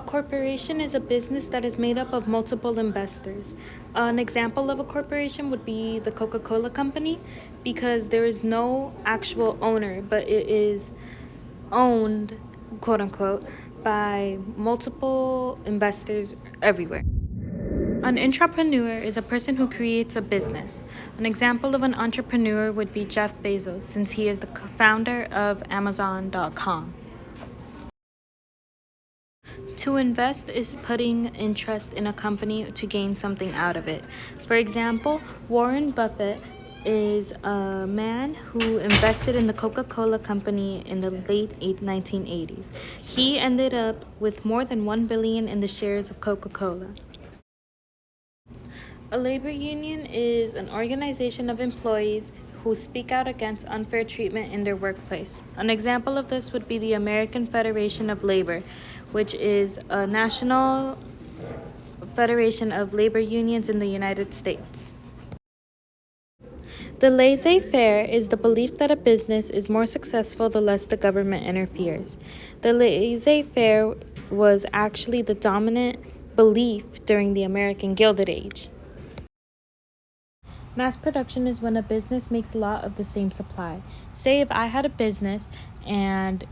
A corporation is a business that is made up of multiple investors. An example of a corporation would be the Coca-Cola Company, because there is no actual owner, but it is owned, quote unquote, by multiple investors everywhere. An entrepreneur is a person who creates a business. An example of an entrepreneur would be Jeff Bezos, since he is the founder of Amazon.com. To invest is putting interest in a company to gain something out of it. For example, Warren Buffett is a man who invested in the Coca-Cola Company in the late 1980s. He ended up with more than $1 billion in the shares of Coca-Cola. A labor union is an organization of employees who speak out against unfair treatment in their workplace. An example of this would be the American Federation of Labor, which is a national federation of labor unions in the United States. The laissez-faire is the belief that a business is more successful the less the government interferes. The laissez-faire was actually the dominant belief during the American Gilded Age. Mass production is when a business makes a lot of the same supply. Say if I had a business and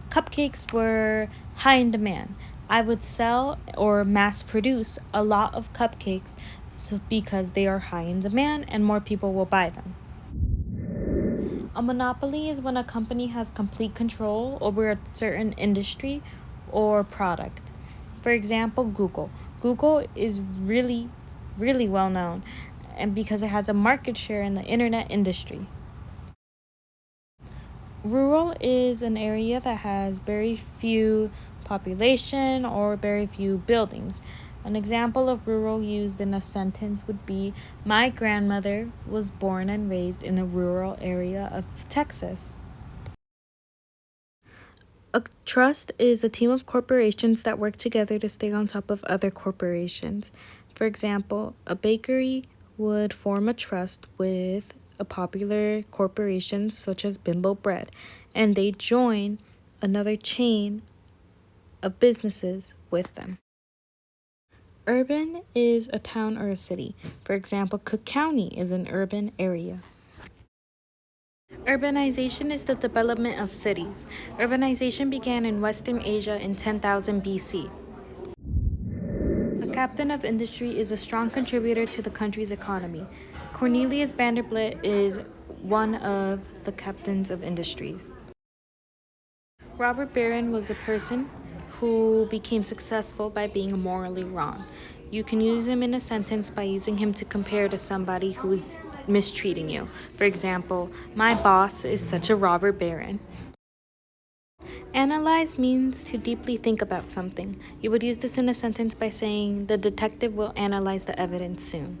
cupcakes were high in demand, I would sell or mass produce a lot of cupcakes because they are high in demand and more people will buy them. A monopoly is when a company has complete control over a certain industry or product. For example, Google. Google is really well known, and because it has a market share in the internet industry. Rural is an area that has very few population or very few buildings. An example of rural used in a sentence would be, my grandmother was born and raised in a rural area of Texas. A trust is a team of corporations that work together to stay on top of other corporations. For example, a bakery would form a trust with a popular corporation such as Bimbo Bread, and they join another chain of businesses with them. Urban is a town or a city. For example, Cook County is an urban area. Urbanization is the development of cities. Urbanization began in Western Asia in 10,000 BC. A captain of industry is a strong contributor to the country's economy. Cornelius Vanderbilt is one of the captains of industries. Robber baron was a person who became successful by being morally wrong. You can use him in a sentence by using him to compare to somebody who is mistreating you. For example, my boss is such a robber baron. Analyze means to deeply think about something. You would use this in a sentence by saying, the detective will analyze the evidence soon.